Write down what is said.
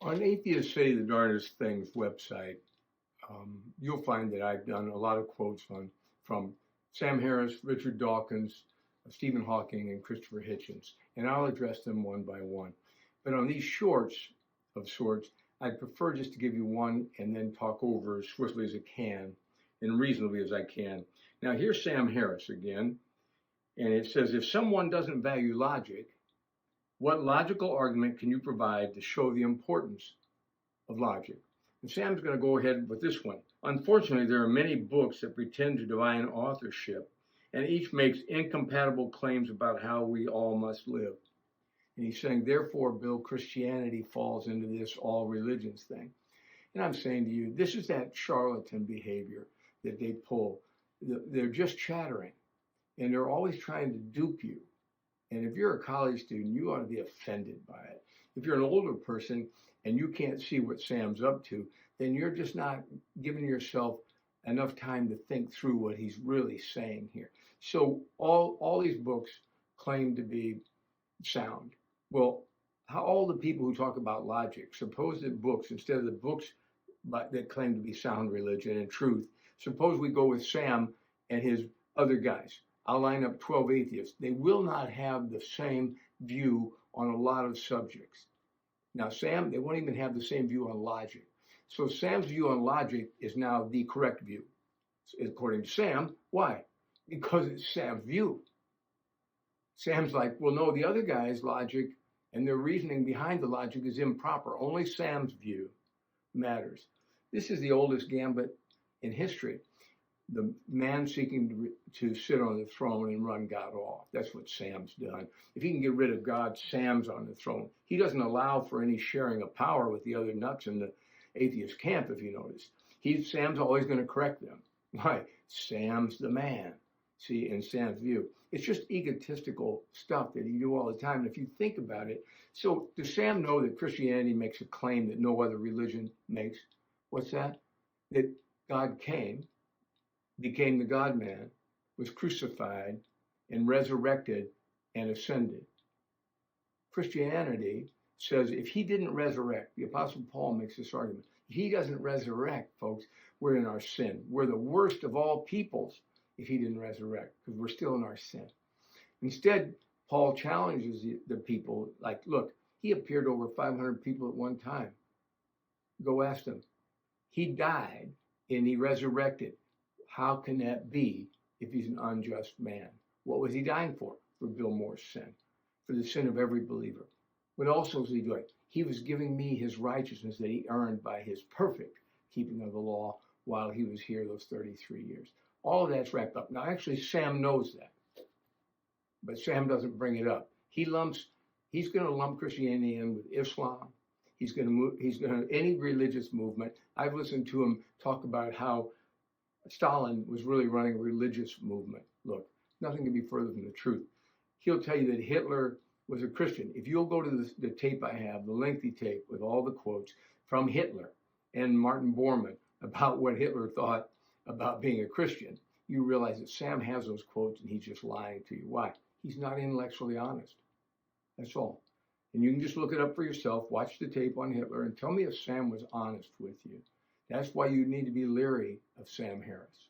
On Atheists Say the Darndest Things website, you'll find that I've done a lot of quotes from Sam Harris, Richard Dawkins, Stephen Hawking, and Christopher Hitchens, and I'll address them one by one. But on these shorts of sorts, I prefer just to give you one and then talk over as swiftly as I can and reasonably as I can. Now, here's Sam Harris again, and it says, if someone doesn't value logic, what logical argument can you provide to show the importance of logic? And Sam's going to go ahead with this one. Unfortunately, there are many books that pretend to divine authorship, and each makes incompatible claims about how we all must live. And he's saying, therefore, Bill, Christianity falls into this all religions thing. And I'm saying to you, this is that charlatan behavior that they pull. They're just chattering, and they're always trying to dupe you. And if you're a college student, you ought to be offended by it. If you're an older person and you can't see what Sam's up to, then you're just not giving yourself enough time to think through what he's really saying here. So all these books claim to be sound. Well, all the people who talk about logic, suppose that books, instead of the books that claim to be sound religion and truth, suppose we go with Sam and his other guys. I'll line up 12 atheists. They will not have the same view on a lot of subjects. Now, Sam, they won't even have the same view on logic. So Sam's view on logic is now the correct view, according to Sam. Why? Because it's Sam's view. Sam's like, well, no, the other guy's logic and their reasoning behind the logic is improper. Only Sam's view matters. This is the oldest gambit in history. The man seeking to sit on the throne and run God off. That's what Sam's done. If he can get rid of God, Sam's on the throne. He doesn't allow for any sharing of power with the other nuts in the atheist camp, if you notice. Sam's always going to correct them. Why? Sam's the man. See, in Sam's view. It's just egotistical stuff that you do all the time. And if you think about it, so does Sam know that Christianity makes a claim that no other religion makes? What's that? That God came, became the God-man, was crucified, and resurrected and ascended. Christianity says if he didn't resurrect, the Apostle Paul makes this argument, if he doesn't resurrect, folks, we're in our sin. We're the worst of all peoples if he didn't resurrect, because we're still in our sin. Instead, Paul challenges the people, like, look, he appeared to over 500 people at one time. Go ask them. He died and he resurrected. How can that be if he's an unjust man? What was he dying for? For Bill Moore's sin, for the sin of every believer. What else was he doing? He was giving me his righteousness that he earned by his perfect keeping of the law while he was here those 33 years. All of that's wrapped up. Now, actually, Sam knows that, but Sam doesn't bring it up. He's going to lump Christianity in with Islam. He's going to any religious movement. I've listened to him talk about how Stalin was really running a religious movement. Look, nothing can be further from the truth. He'll tell you that Hitler was a Christian. If you'll go to the tape I have, the lengthy tape with all the quotes from Hitler and Martin Bormann about what Hitler thought about being a Christian, you realize that Sam has those quotes and he's just lying to you. Why? He's not intellectually honest. That's all. And you can just look it up for yourself, watch the tape on Hitler, and tell me if Sam was honest with you. That's why you need to be leery of Sam Harris.